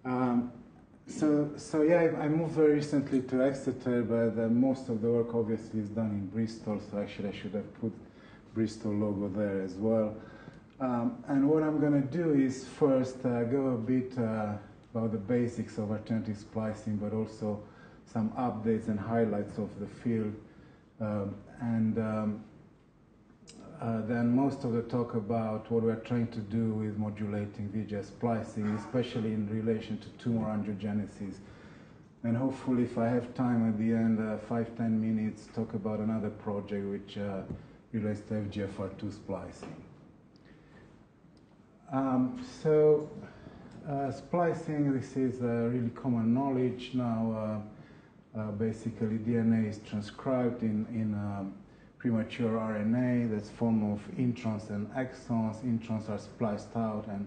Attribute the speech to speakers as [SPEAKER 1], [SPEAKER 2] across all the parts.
[SPEAKER 1] So yeah, I moved very recently to Exeter, but most of the work obviously is done in Bristol, so actually I should have put Bristol logo there as well. And what I'm going to do is first go a bit about the basics of alternative splicing, but also some updates and highlights of the field. Then most of the talk about what we're trying to do with modulating VEGF splicing, especially in relation to tumor angiogenesis. And hopefully, if I have time at the end, 5–10 minutes, talk about another project which relates to FGFR2 splicing. Splicing, this is really common knowledge now. Basically, DNA is transcribed in premature RNA that's form of introns and exons. Introns are spliced out, and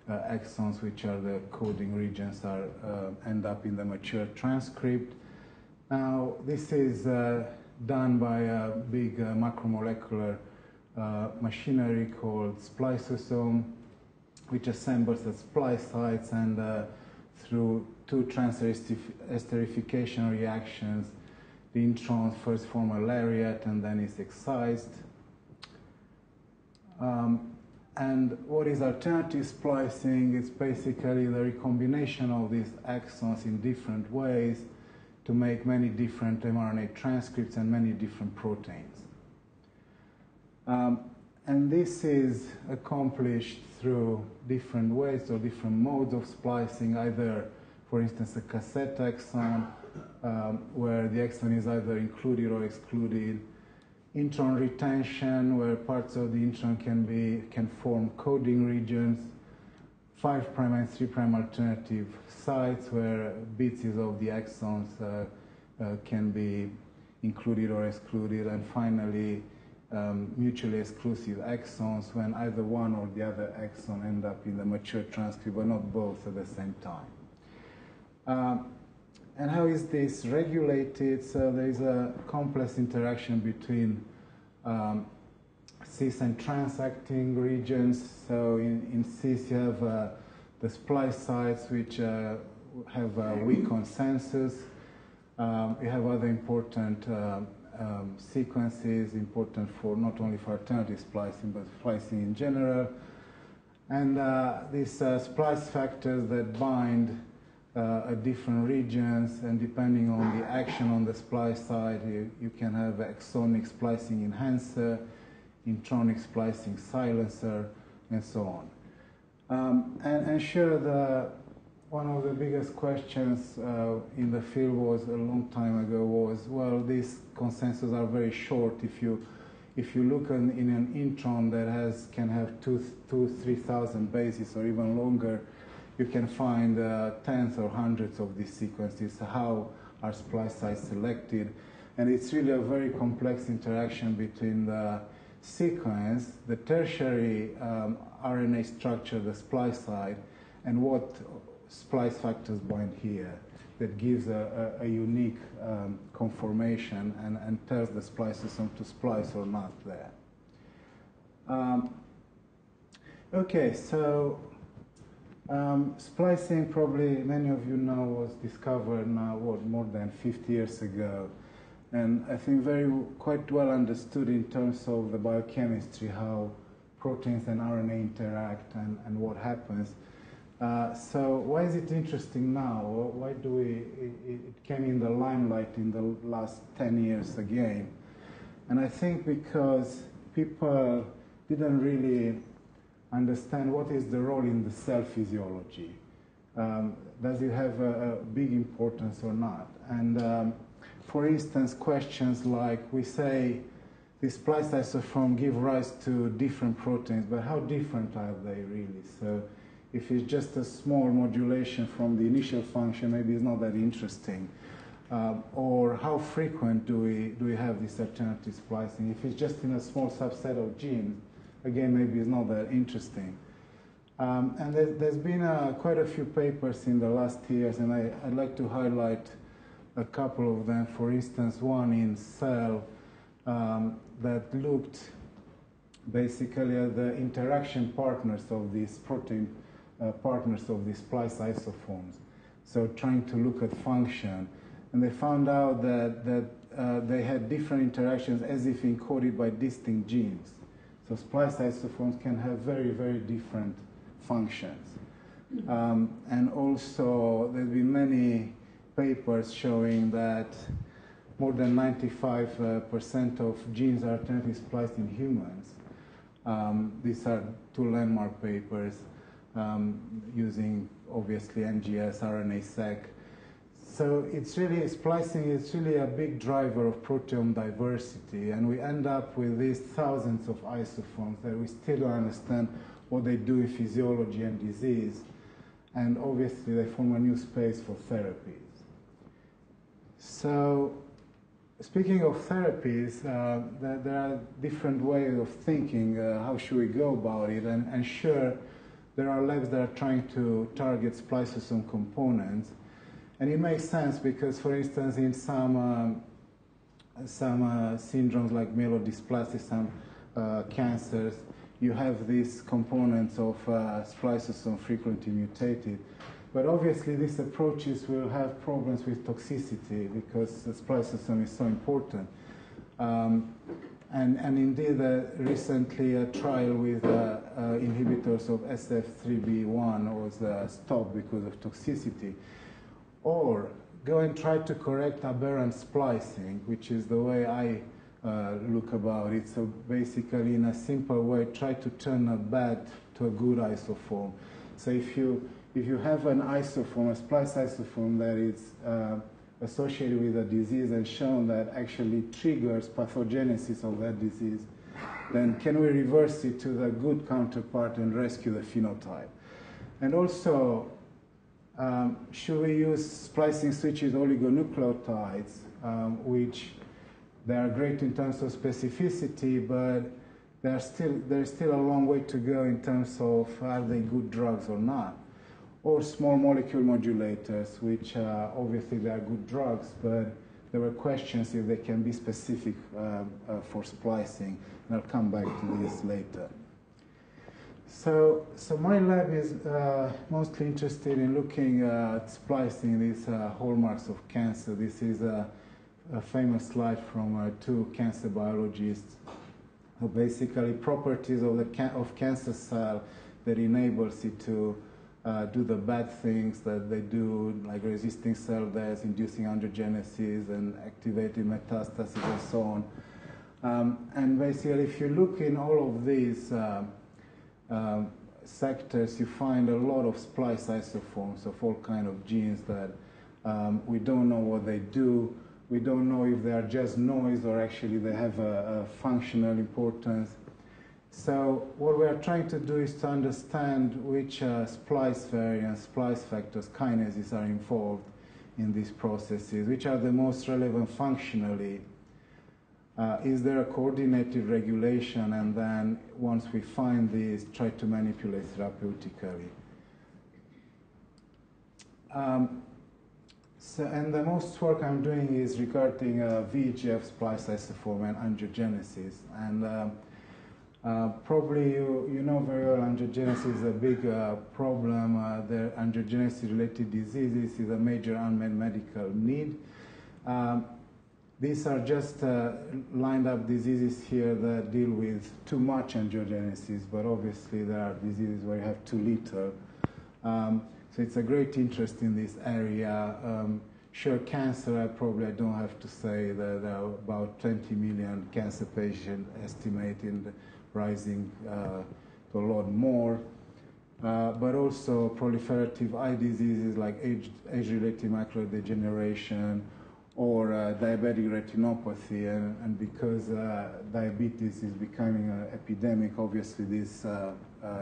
[SPEAKER 1] exons, which are the coding regions, are end up in the mature transcript. Now, this is done by a big macromolecular machinery called spliceosome, which assembles the splice sites, and through two transfer esterification reactions, the introns first form a lariat and then is excised. And what is alternative splicing? It's basically the recombination of these exons in different ways to make many different mRNA transcripts and many different proteins. And this is accomplished through different ways or different modes of splicing, either, for instance, a cassette exon, where the exon is either included or excluded. Intron retention, where parts of the intron can form coding regions. 5' and 3' alternative sites, where bits of the exons can be included or excluded. And finally, mutually exclusive exons, when either one or the other exon end up in the mature transcript, but not both at the same time. And how is this regulated? So there is a complex interaction between cis and trans-acting regions. So in cis you have the splice sites, which have a weak consensus. You have other important sequences important for not only for alternative splicing, but splicing in general. And these splice factors that bind at different regions, and depending on the action on the splice side, you can have exonic splicing enhancer, intronic splicing silencer, and so on. And sure, one of the biggest questions in the field was a long time ago was, well, these consensus are very short. If you look in an intron that can have 2,000–3,000 bases or even longer, you can find tens or hundreds of these sequences. How are splice sites selected? And it's really a very complex interaction between the sequence, the tertiary RNA structure, the splice site, and what splice factors bind here that gives a unique conformation and tells the spliceosome to splice or not there. Okay, so splicing, probably many of you know, was discovered now, more than 50 years ago. And I think quite well understood in terms of the biochemistry, how proteins and RNA interact and what happens. So why is it interesting now? Why it came in the limelight in the last 10 years again? And I think because people didn't really understand what is the role in the cell physiology. Does it have a big importance or not? And for instance, questions like, we say the splice isoform give rise to different proteins, but how different are they really? So if it's just a small modulation from the initial function, maybe it's not that interesting. Or how frequent do we have this alternative splicing? If it's just in a small subset of genes, again, maybe it's not that interesting. And there's been quite a few papers in the last years, and I'd like to highlight a couple of them. For instance, one in Cell that looked basically at the interaction partners of these protein partners of these splice isoforms. So trying to look at function. And they found out that they had different interactions as if encoded by distinct genes. So splice isoforms can have very, very different functions. And also, there'll be many papers showing that more than 95% of genes are alternatively spliced in humans. These are two landmark papers using, obviously, NGS, RNA-seq. So it's really, splicing is really a big driver of proteome diversity, and we end up with these thousands of isoforms that we still don't understand what they do in physiology and disease. And obviously, they form a new space for therapies. So, speaking of therapies, there are different ways of thinking, how should we go about it, and sure, there are labs that are trying to target spliceosome components, and it makes sense because, for instance, in some syndromes like myelodysplasia, some cancers, you have these components of spliceosome frequently mutated. But obviously, these approaches will have problems with toxicity because the spliceosome is so important. And indeed, recently a trial with inhibitors of SF3B1 was stopped because of toxicity. Or go and try to correct aberrant splicing, which is the way I look about it. So basically, in a simple way, try to turn a bad to a good isoform. So if you have an isoform, a splice isoform that is associated with a disease and shown that actually triggers pathogenesis of that disease, then can we reverse it to the good counterpart and rescue the phenotype? And also, should we use splicing switches oligonucleotides, which they are great in terms of specificity, but there's still a long way to go in terms of are they good drugs or not? Or small molecule modulators, which obviously they are good drugs, but there were questions if they can be specific for splicing, and I'll come back to this later. So my lab is mostly interested in looking at splicing, these hallmarks of cancer. This is a famous slide from two cancer biologists, who basically properties of cancer cell that enables it to do the bad things that they do, like resisting cell death, inducing angiogenesis, and activating metastasis, and so on. And basically, if you look in all of these sectors, you find a lot of splice isoforms of all kinds of genes that we don't know what they do. We don't know if they are just noise or actually they have a functional importance. So what we are trying to do is to understand which splice variants, splice factors, kinases are involved in these processes, which are the most relevant functionally. Is there a coordinated regulation? And then once we find these, try to manipulate therapeutically. And the most work I'm doing is regarding VEGF splice isoform and angiogenesis. And probably you know very well angiogenesis is a big problem. The angiogenesis-related diseases is a major unmet medical need. These are just lined up diseases here that deal with too much angiogenesis, but obviously there are diseases where you have too little. So it's a great interest in this area. Sure, cancer, I don't have to say that there are about 20 million cancer patients estimated, rising to a lot more. But also proliferative eye diseases like age-related macular degeneration or diabetic retinopathy. And because diabetes is becoming an epidemic, obviously this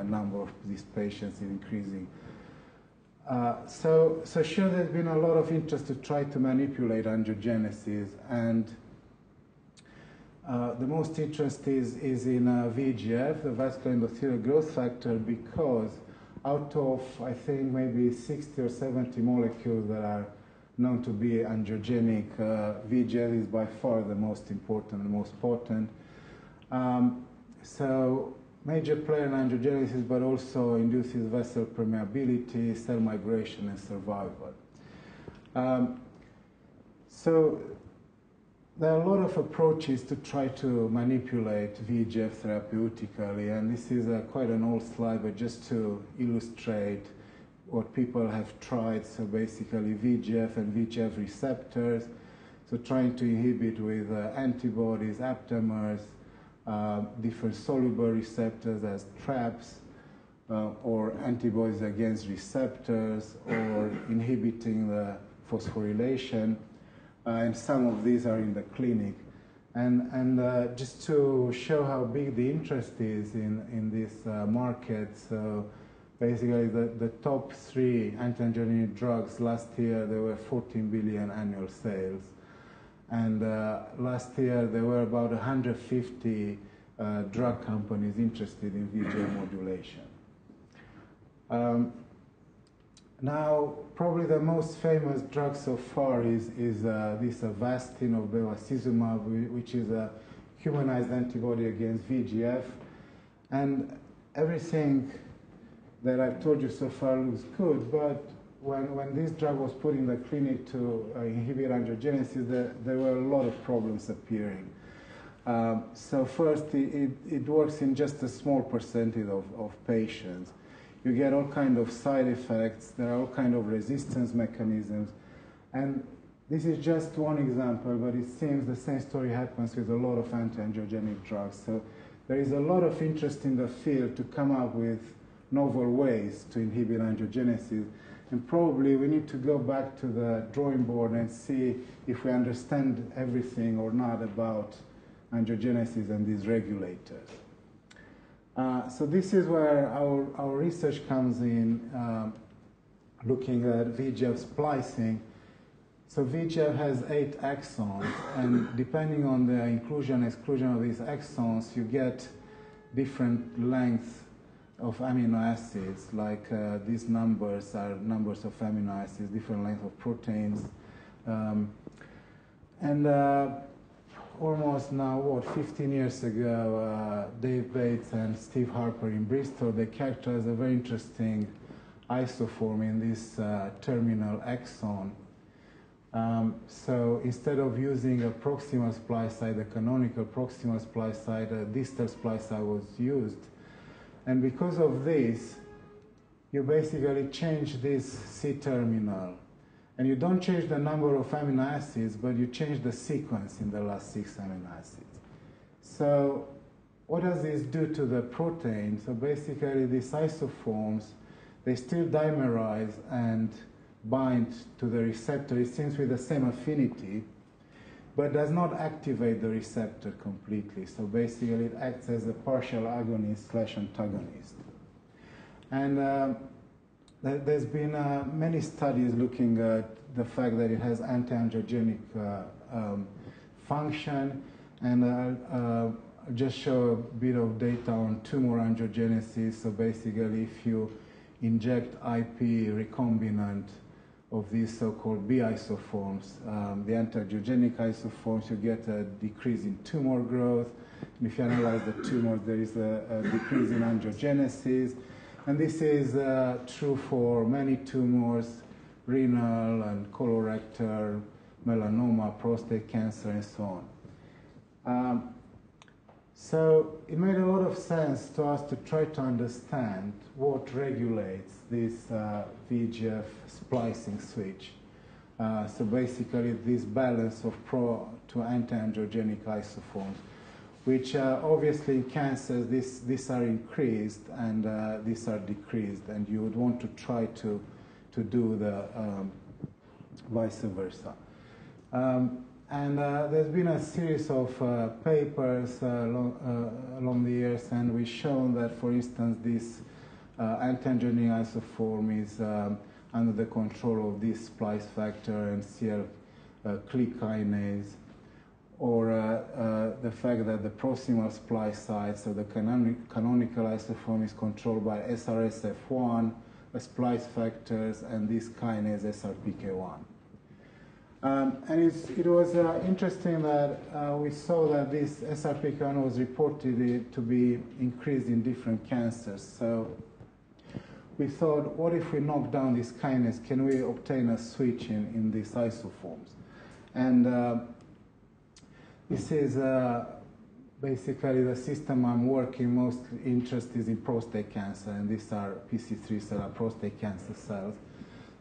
[SPEAKER 1] number of these patients is increasing. So sure, there's been a lot of interest to try to manipulate angiogenesis, and the most interest is in VEGF, the vascular endothelial growth factor, because out of, I think, maybe 60 or 70 molecules that are known to be angiogenic, VEGF is by far the most important and most potent. So major player in angiogenesis, but also induces vessel permeability, cell migration, and survival. So there are a lot of approaches to try to manipulate VEGF therapeutically, and this is quite an old slide, but just to illustrate what people have tried. So basically VEGF and VEGF receptors, so trying to inhibit with antibodies, aptamers, different soluble receptors as traps, or antibodies against receptors, or inhibiting the phosphorylation. And some of these are in the clinic. And just to show how big the interest is in this market, so basically the top 3 anti-angiogenic drugs last year, there were 14 billion annual sales. And last year there were about 150 drug companies interested in VEGF modulation. Now, probably the most famous drug so far is this Avastin or bevacizumab, which is a humanized antibody against VEGF. And everything that I've told you so far looks good, but when this drug was put in the clinic to inhibit angiogenesis, there were a lot of problems appearing. So first, it works in just a small percentage of patients. You get all kinds of side effects, there are all kinds of resistance mechanisms, and this is just one example, but it seems the same story happens with a lot of anti-angiogenic drugs. So there is a lot of interest in the field to come up with novel ways to inhibit angiogenesis, and probably we need to go back to the drawing board and see if we understand everything or not about angiogenesis and these regulators. So this is where our research comes in, looking at VEGF splicing. So VEGF has 8 exons, and depending on the inclusion and exclusion of these exons, you get different lengths of amino acids, like these numbers are numbers of amino acids, different lengths of proteins. Almost now, 15 years ago, Dave Bates and Steve Harper in Bristol, they characterized a very interesting isoform in this terminal exon. So instead of using a proximal splice site, a canonical proximal splice site, a distal splice site was used. And because of this, you basically change this C-terminal. And you don't change the number of amino acids, but you change the sequence in the last 6 amino acids. So what does this do to the protein? So basically these isoforms, they still dimerize and bind to the receptor, it seems with the same affinity, but does not activate the receptor completely. So basically it acts as a partial agonist/antagonist. And there's been many studies looking at the fact that it has anti-angiogenic function, and I'll just show a bit of data on tumor angiogenesis. So basically, if you inject IP recombinant of these so-called B isoforms, the anti-angiogenic isoforms, you get a decrease in tumor growth. And if you analyze the tumors, there is a decrease in angiogenesis. And this is true for many tumors, renal and colorectal, melanoma, prostate cancer, and so on. So it made a lot of sense to us to try to understand what regulates this VEGF splicing switch. So basically this balance of pro to anti-angiogenic isoforms, which obviously in cancers, these are increased and these are decreased, and you would want to try to do the vice versa. And there's been a series of papers along the years, and we've shown that, for instance, this anti-angiogenic isoform is under the control of this splice factor and CL-CLIC kinase, or the fact that the proximal splice site, so the canonical isoform, is controlled by SRSF1, splice factors, and this kinase SRPK1. And it was interesting that we saw that this SRPK1 was reported to be increased in different cancers. So we thought, what if we knock down this kinase? Can we obtain a switch in these isoforms? And this is basically the system I'm working. Most interest is in prostate cancer, and these are PC3 cells, prostate cancer cells.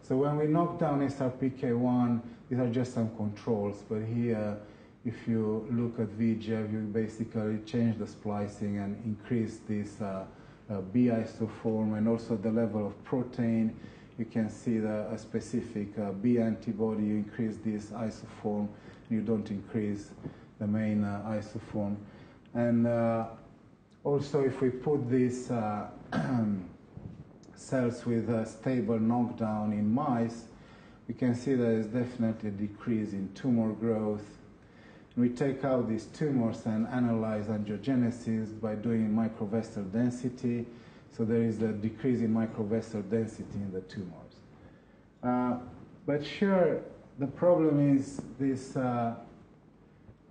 [SPEAKER 1] So when we knock down SRPK1, these are just some controls, but here, if you look at VEGF, you basically change the splicing and increase this B isoform and also the level of protein. You can see a specific B antibody, you increase this isoform, you don't increase the main isoform. And also if we put these cells with a stable knockdown in mice, we can see there is definitely a decrease in tumor growth. We take out these tumors and analyze angiogenesis by doing microvessel density. So there is a decrease in microvessel density in the tumors. But sure, the problem is this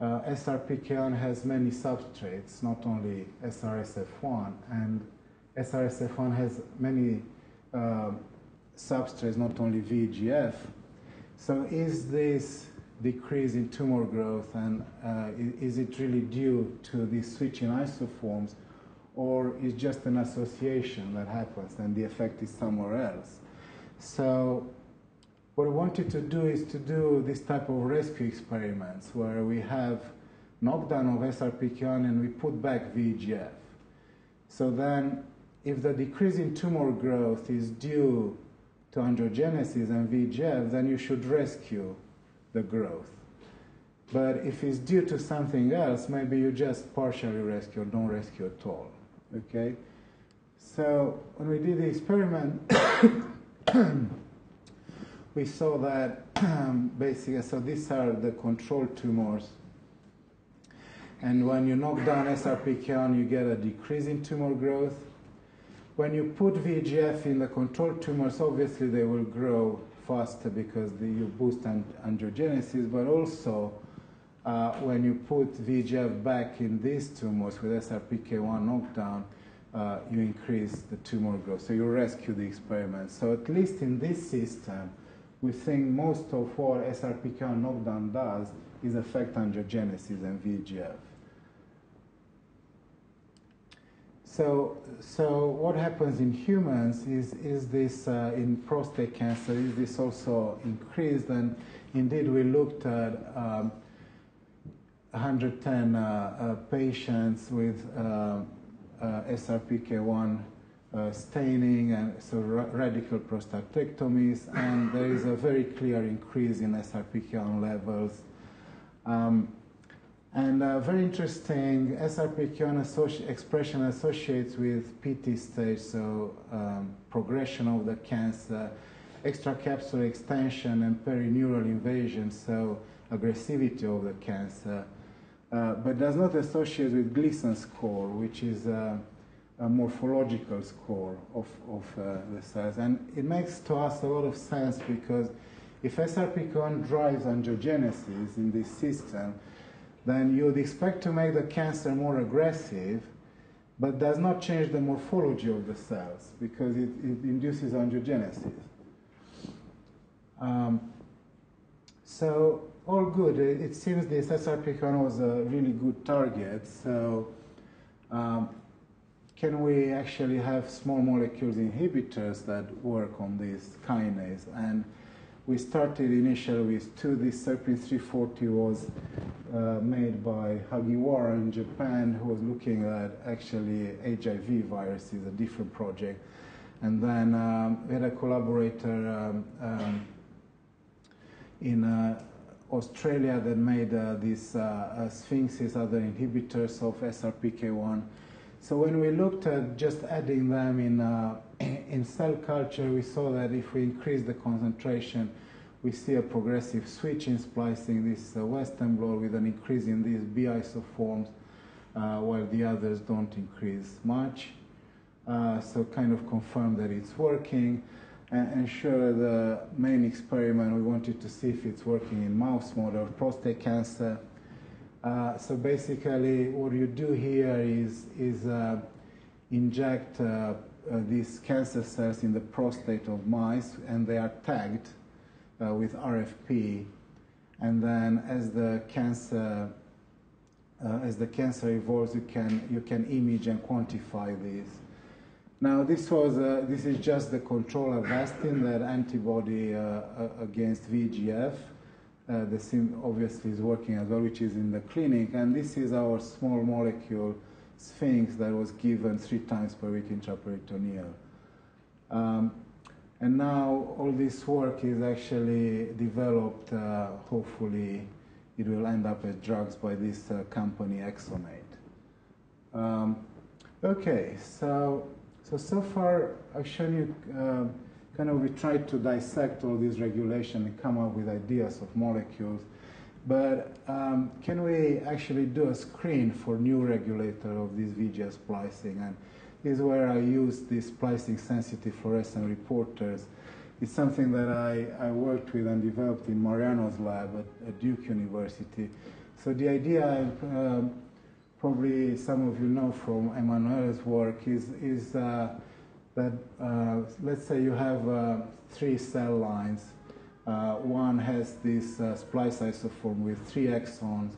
[SPEAKER 1] SRPK1 has many substrates, not only SRSF1, and SRSF1 has many substrates, not only VEGF. So is this decrease in tumor growth, and is it really due to these switching isoforms, or is just an association that happens and the effect is somewhere else? So what I wanted to do is to do this type of rescue experiments where we have knockdown of SRPK1 and we put back VEGF. So then if the decrease in tumor growth is due to angiogenesis and VEGF, then you should rescue the growth. But if it's due to something else, maybe you just partially rescue or don't rescue at all, okay? So when we did the experiment, we saw that basically, so these are the control tumors. And when you knock down SRPK1, you get a decrease in tumor growth. When you put VEGF in the control tumors, obviously they will grow faster because you boost angiogenesis, but also when you put VEGF back in these tumors with SRPK1 knockdown, you increase the tumor growth. So you rescue the experiment. So at least in this system, we think most of what SRPK1 knockdown does is affect angiogenesis and VEGF. So what happens in humans is this in prostate cancer, is this also increased? And indeed we looked at 110 patients with SRPK1 staining and so radical prostatectomies, and there is a very clear increase in SRPK1 levels. And very interesting, SRPK1 expression associates with PT stage, so progression of the cancer, extracapsular extension, and perineural invasion, so aggressivity of the cancer, but does not associate with Gleason score, which is a morphological score of the cells. And it makes to us a lot of sense because if SRPK1 drives angiogenesis in this system, then you would expect to make the cancer more aggressive, but does not change the morphology of the cells because it induces angiogenesis. So all good. It seems this SRPK1 was a really good target. So can we actually have small molecules inhibitors that work on this kinase? And we started initially with two. This Serpin 340 was made by Hagiwara in Japan, who was looking at actually HIV viruses, a different project. And then we had a collaborator in Australia that made these sphinxes, other inhibitors of SRPK1. So when we looked at just adding them in cell culture, we saw that if we increase the concentration, we see a progressive switch in splicing, this Western blot with an increase in these B isoforms, while the others don't increase much. So kind of confirm that it's working. And sure, the main experiment, we wanted to see if it's working in mouse model of prostate cancer. So basically, what you do here is inject these cancer cells in the prostate of mice, and they are tagged with RFP. And then, as the cancer evolves, you can image and quantify these. Now, this is just the control Avastin, that antibody against VEGF. The sim obviously is working as well, which is in the clinic. And this is our small molecule Sphinx that was given 3 times per week intraperitoneal. And now all this work is actually developed. Hopefully, it will end up as drugs by this company, Exonate. Okay, so far I've shown you we tried to dissect all this regulation and come up with ideas of molecules. But can we actually do a screen for new regulator of this VEGF splicing? And this is where I use these splicing sensitive fluorescent reporters. It's something that I worked with and developed in Mariano's lab at Duke University. So the idea, probably some of you know from Emanuel's work, is that let's say you have 3 cell lines. One has this splice isoform with 3 exons,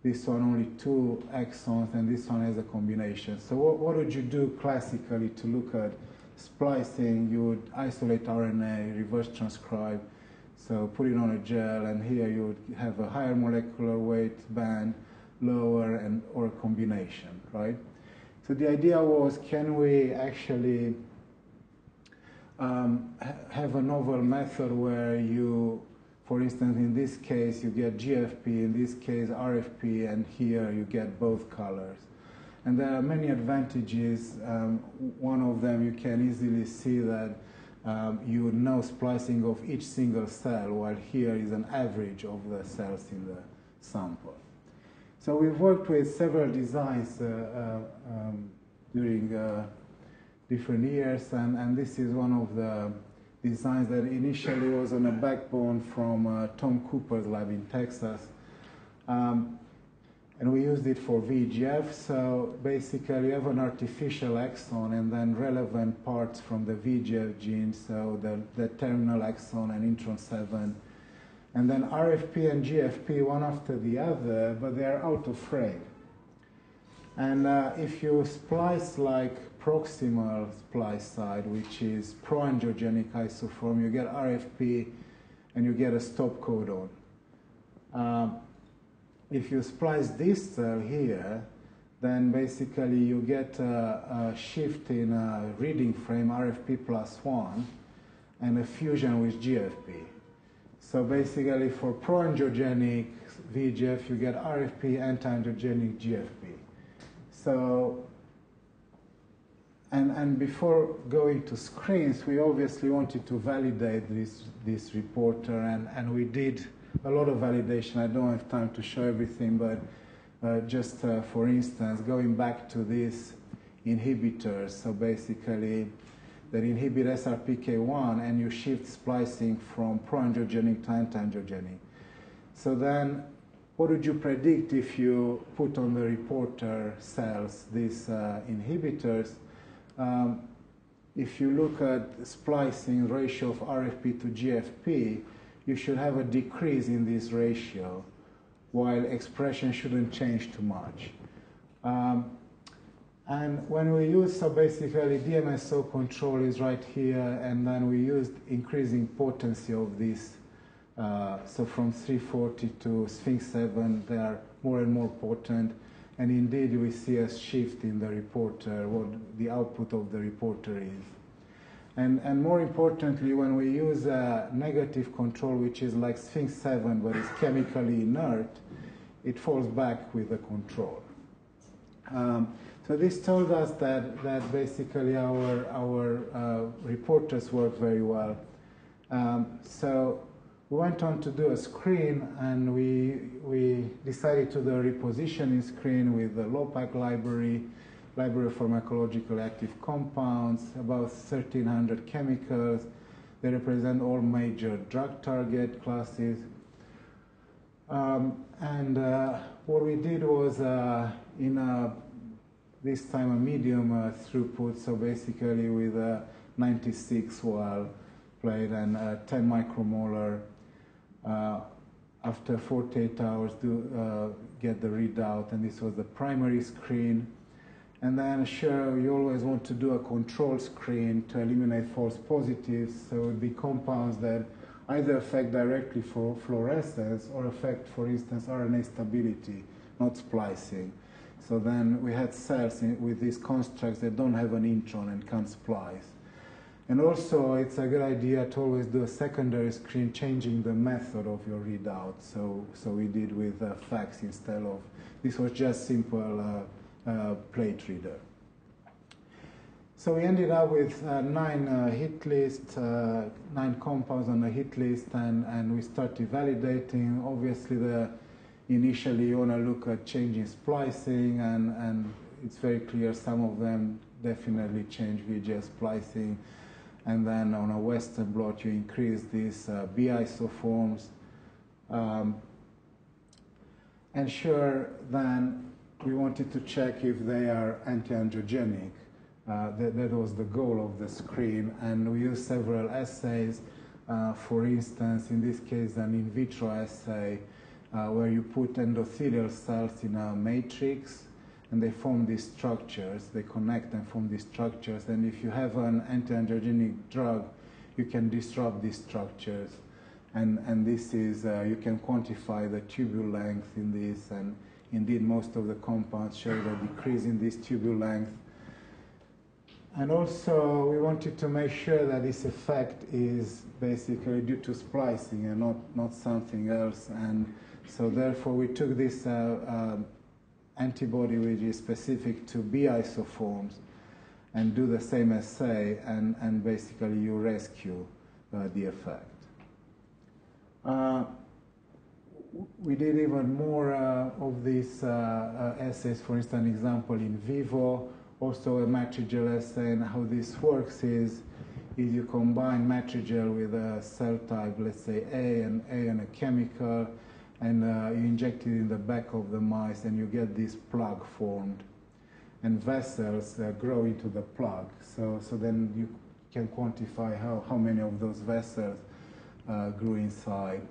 [SPEAKER 1] this one only 2 exons, and this one has a combination. So what would you do classically to look at splicing? You would isolate RNA, reverse transcribe, so put it on a gel, and here you would have a higher molecular weight band, lower, or a combination, right? So the idea was, can we actually have a novel method where you, for instance, in this case, you get GFP, in this case, RFP, and here you get both colors. And there are many advantages. One of them, you can easily see that you know splicing of each single cell, while here is an average of the cells in the sample. So we've worked with several designs during different years, and this is one of the designs that initially was on a backbone from Tom Cooper's lab in Texas. And we used it for VEGF. So basically, you have an artificial exon and then relevant parts from the VEGF gene, so the terminal exon and intron 7. And then RFP and GFP, one after the other, but they are out of frame. And if you splice like proximal splice side, which is pro-angiogenic isoform, you get RFP and you get a stop codon. If you splice distal here, then basically you get a shift in a reading frame, RFP +1, and a fusion with GFP. So basically for pro-angiogenic VEGF, you get RFP, anti-angiogenic GFP. So, and before going to screens, we obviously wanted to validate this reporter, and we did a lot of validation. I don't have time to show everything, but just for instance, going back to these inhibitors, so basically that inhibit SRPK1 and you shift splicing from pro-angiogenic to anti-angiogenic. So then, what would you predict if you put on the reporter cells these inhibitors? If you look at splicing ratio of RFP to GFP, you should have a decrease in this ratio, while expression shouldn't change too much. And when we use, so basically DMSO control is right here, and then we used increasing potency of this. So from 340 to Sphinx 7, they are more and more potent. And indeed, we see a shift in the reporter, what the output of the reporter is. And more importantly, when we use a negative control, which is like Sphinx 7, but it's chemically inert, it falls back with the control. So this told us that basically our reporters work very well. So we went on to do a screen, and we decided to do a repositioning screen with the LOPAC library of pharmacologically active compounds, about 1,300 chemicals. They represent all major drug target classes. What we did was this time a medium throughput, so basically with a 96 well plate and 10 micromolar. After 48 hours get the readout, and this was the primary screen. And then sure, you always want to do a control screen to eliminate false positives, so it would be compounds that either affect directly for fluorescence or affect, for instance, RNA stability, not splicing. So then we had cells with these constructs that don't have an intron and can't splice. And also, it's a good idea to always do a secondary screen, changing the method of your readout. So we did with fax instead of, this was just simple plate reader. So we ended up with 9 hit lists, 9 compounds on the hit list, and we started validating. Obviously, initially you want to look at changing splicing, and it's very clear some of them definitely change VEGF splicing. And then on a Western blot, you increase these B isoforms. And sure, then we wanted to check if they are anti-angiogenic. That was the goal of the screen. And we used several assays. For instance, in this case, an in vitro assay where you put endothelial cells in a matrix, and they form these structures, they connect and form these structures, and if you have an anti-angiogenic drug, you can disrupt these structures, and this is, you can quantify the tubule length in this, and indeed most of the compounds show a decrease in this tubule length. And also, we wanted to make sure that this effect is basically due to splicing and not something else, and so therefore we took this antibody which is specific to B isoforms and do the same assay, and basically you rescue the effect. We did even more of these assays, for instance, an example in vivo, also a matrigel assay, and how this works is you combine matrigel with a cell type, let's say A and a chemical, and you inject it in the back of the mice, and you get this plug formed, and vessels grow into the plug. So then you can quantify how many of those vessels grew inside.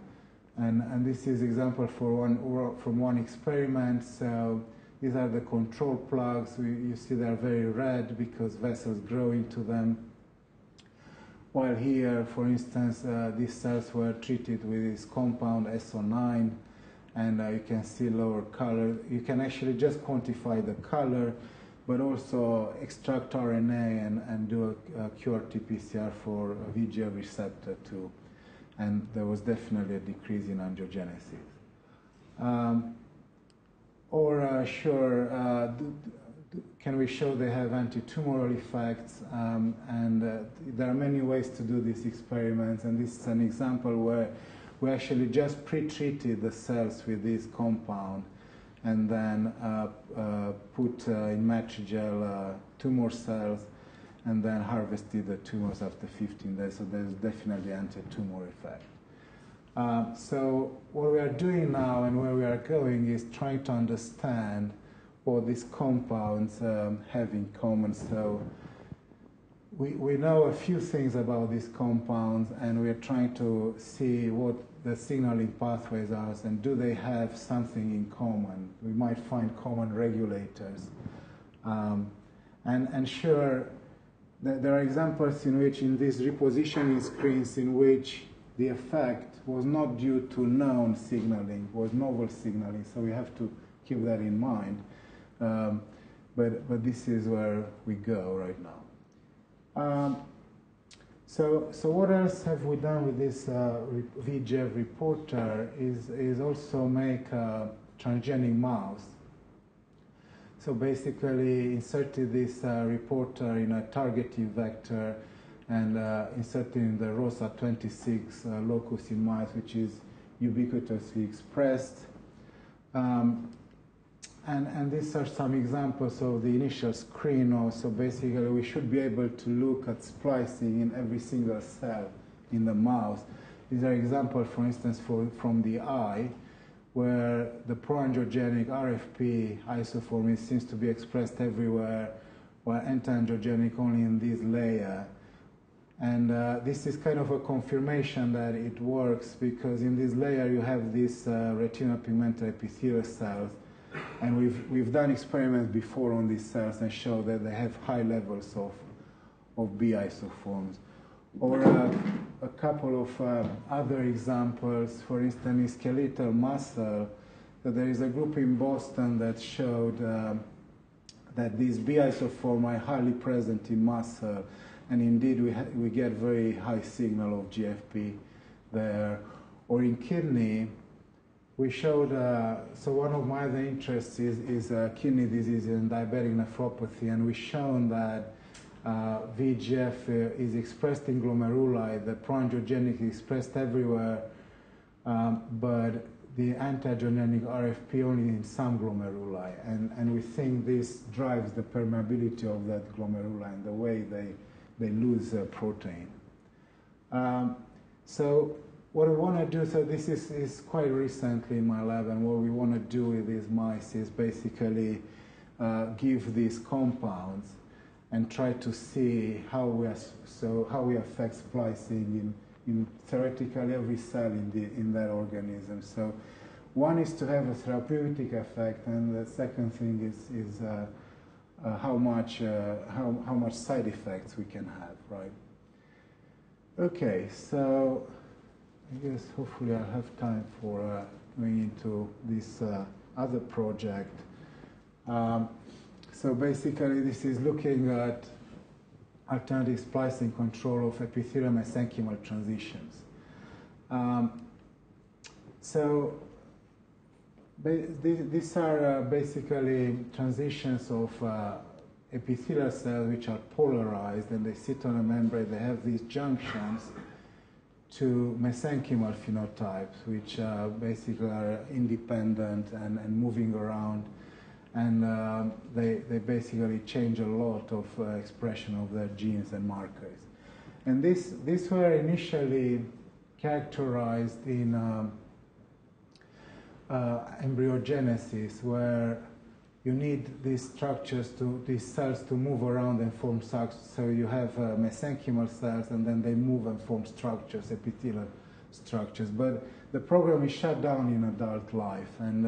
[SPEAKER 1] And this is example from one experiment. So these are the control plugs. You see they're very red because vessels grow into them. While here, for instance, these cells were treated with this compound SO9, and you can see lower color. You can actually just quantify the color, but also extract RNA and do a QRT-PCR for VEGF receptor 2. And there was definitely a decrease in angiogenesis. Can we show they have anti-tumoral effects? There are many ways to do these experiments, and this is an example where we actually just pre-treated the cells with this compound and then put in matrigel tumor cells and then harvested the tumors after 15 days. So there's definitely anti-tumor effect. So what we are doing now and where we are going is trying to understand what these compounds have in common. So we know a few things about these compounds, and we are trying to see what the signaling pathways are, and do they have something in common. We might find common regulators. And sure, there are examples in which, in these repositioning screens, in which the effect was not due to known signaling, was novel signaling, so we have to keep that in mind. But this is where we go right now. So what else have we done with this VEGF reporter is also make a transgenic mouse. So basically inserted this reporter in a targeting vector and inserted in the ROSA26 locus in mice, which is ubiquitously expressed. And these are some examples of the initial screen also. Basically, we should be able to look at splicing in every single cell in the mouse. These are examples, for instance, from the eye, where the pro-angiogenic RFP isoform seems to be expressed everywhere, while anti-angiogenic only in this layer. And this is kind of a confirmation that it works, because in this layer you have these retinal pigmented epithelial cells, and we've done experiments before on these cells and show that they have high levels of B isoforms. Or a couple of other examples, for instance, in skeletal muscle, there is a group in Boston that showed that these B isoforms are highly present in muscle, and indeed we get very high signal of GFP there. Or in kidney, we showed, so one of my other interests is kidney disease and diabetic nephropathy, and we've shown that VEGF is expressed in glomeruli, the pro-angiogenic is expressed everywhere, but the anti-angiogenic RFP only in some glomeruli, and we think this drives the permeability of that glomeruli and the way they lose protein. So what we want to do, so this is quite recently in my lab, and what we want to do with these mice is basically give these compounds and try to see how we affect splicing in theoretically every cell in that organism. So one is to have a therapeutic effect, and the second thing is how much side effects we can have, right? Okay, so I guess hopefully I'll have time for going into this other project. So basically this is looking at alternative splicing control of epithelial mesenchymal transitions. So these are basically transitions of epithelial cells which are polarized, and they sit on a membrane. They have these junctions to mesenchymal phenotypes, which basically are independent and moving around, and they basically change a lot of expression of their genes and markers. And these were initially characterized in embryogenesis, where you need these structures, these cells to move around and form structures. So you have mesenchymal cells, and then they move and form structures, epithelial structures. But the program is shut down in adult life, and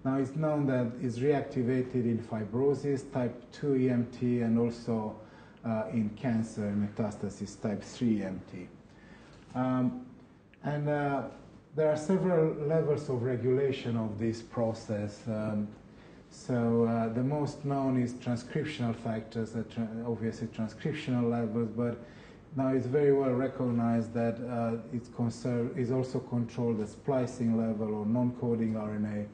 [SPEAKER 1] now it's known that it's reactivated in fibrosis, type 2 EMT, and also in cancer metastasis, type 3 EMT. There are several levels of regulation of this process. So the most known is transcriptional factors, obviously transcriptional levels, but now it's very well recognized that it's also controlled the splicing level or non-coding RNA.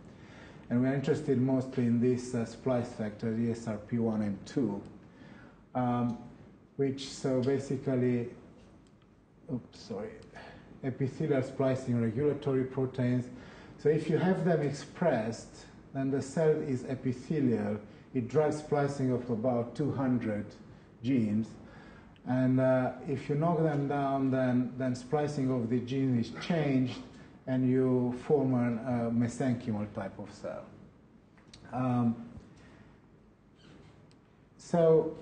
[SPEAKER 1] And we're interested mostly in these splice factors, ESRP1 and 2, which so basically, epithelial splicing regulatory proteins. So if you have them expressed, then the cell is epithelial. It drives splicing of about 200 genes. And if you knock them down, then splicing of the gene is changed, and you form a mesenchymal type of cell. So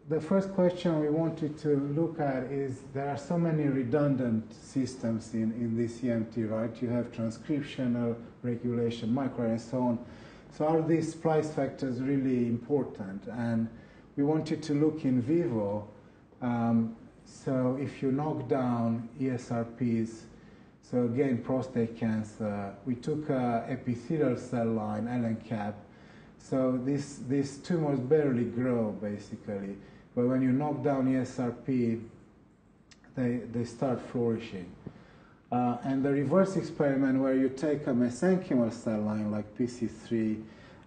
[SPEAKER 1] the first question we wanted to look at is, there are so many redundant systems in this EMT, right? You have transcriptional regulation, micro, and so on. So are these splice factors really important? And we wanted to look in vivo. So if you knock down ESRPs, so again, prostate cancer, we took epithelial cell line, LNCAP. So these tumors barely grow, basically. But when you knock down ESRP, they start flourishing. And the reverse experiment, where you take a mesenchymal cell line like PC3,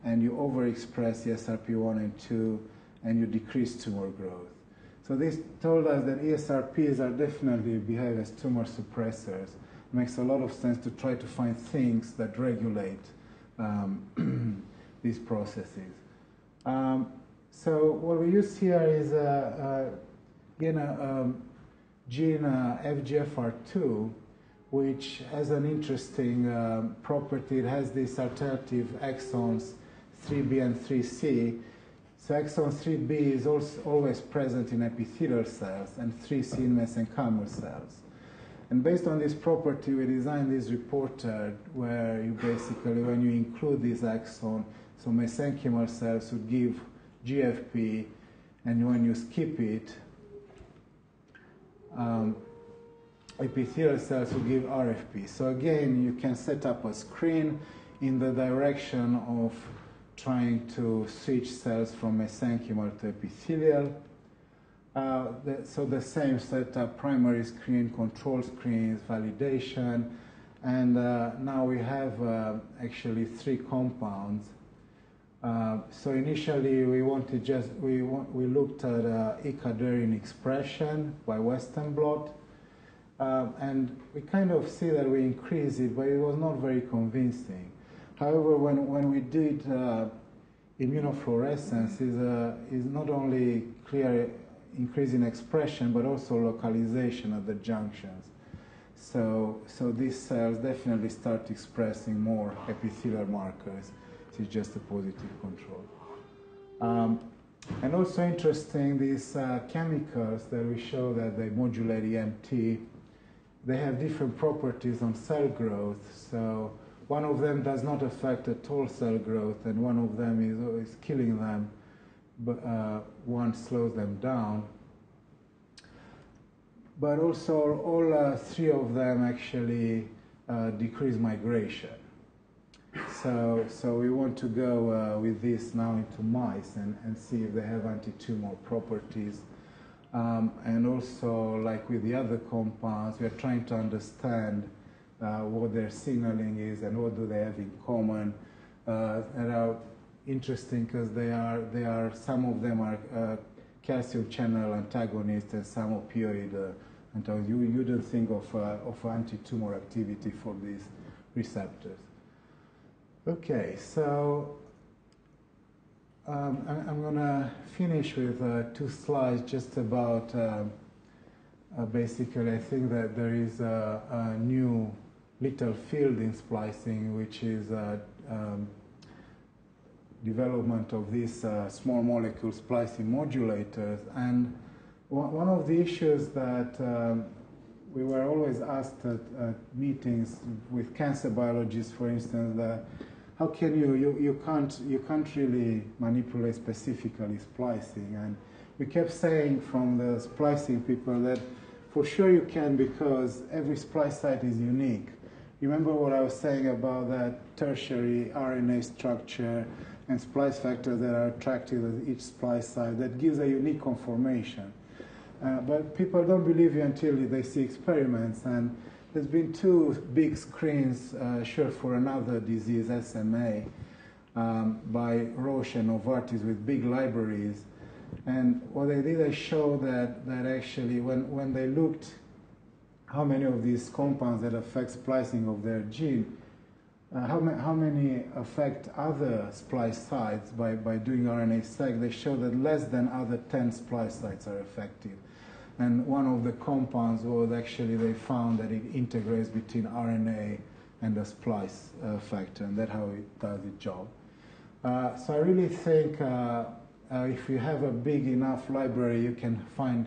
[SPEAKER 1] and you overexpress ESRP1 and 2, and you decrease tumor growth. So this told us that ESRPs are definitely behave as tumor suppressors. It makes a lot of sense to try to find things that regulate these processes. So what we use here is again gene FGFR2, which has an interesting property. It has these alternative exons 3B and 3C. So exon 3B is also always present in epithelial cells and 3C in mesenchymal cells. And based on this property, we designed this reporter where you basically, when you include this exon, so mesenchymal cells would give GFP, and when you skip it, epithelial cells will give RFP. So again, you can set up a screen in the direction of trying to switch cells from mesenchymal to epithelial. So the same setup: primary screen, control screens, validation, and now we have actually 3 compounds. So initially we wanted we looked at icadherin expression by Western blot, and we kind of see that we increase it, but it was not very convincing. However, when we did immunofluorescence, is not only clear increase in expression, but also localization at the junctions. So these cells definitely start expressing more epithelial markers. It's just a positive control. And also interesting, these chemicals that we show that they modulate EMT, they have different properties on cell growth. So one of them does not affect at all cell growth, and one of them is killing them, but one slows them down. But also all 3 of them actually decrease migration. So we want to go with this now into mice and see if they have anti-tumor properties. And also, like with the other compounds, we are trying to understand what their signaling is and what do they have in common. And are interesting because they are some of them are calcium channel antagonists and some opioid antagonists. You don't think of anti-tumor activity for these receptors. Okay, so I'm going to finish with 2 slides just about basically, I think that there is a new little field in splicing, which is development of these small molecule splicing modulators. And one of the issues that we were always asked at meetings with cancer biologists, for instance, that how can you can't really manipulate specifically splicing, and we kept saying from the splicing people that for sure you can, because every splice site is unique. Remember what I was saying about that tertiary RNA structure and splice factors that are attracted at each splice site that gives a unique conformation. But people don't believe you until they see experiments, and there's been 2 big screens for another disease, SMA, by Roche and Novartis with big libraries. And what they did, they showed that actually when they looked how many of these compounds that affect splicing of their gene, how many affect other splice sites by doing RNA-seq, they show that less than other 10 splice sites are affected. And one of the compounds was actually, they found that it integrates between RNA and the splice factor, and that's how it does its job. So I really think if you have a big enough library, you can find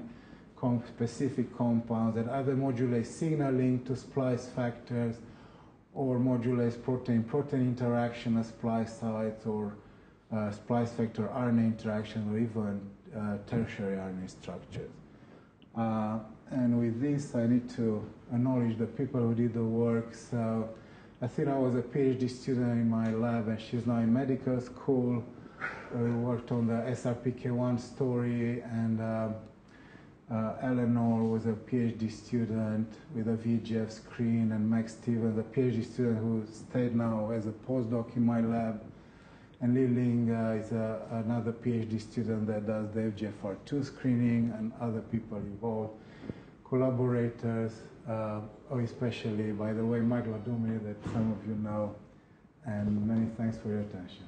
[SPEAKER 1] specific compounds that either modulate signaling to splice factors or modulates protein-protein interaction at splice sites, or splice factor RNA interaction, or even tertiary RNA structures. And with this, I need to acknowledge the people who did the work. So I think I was a PhD student in my lab, and she's now in medical school. We worked on the SRPK1 story, and Eleanor was a PhD student with a VEGF screen, and Max Stevens, a PhD student who stayed now as a postdoc in my lab. And Li Ling is another PhD student that does the FGFR2 screening, and other people involved, collaborators, especially, by the way, Mike Ladumi, that some of you know. And many thanks for your attention.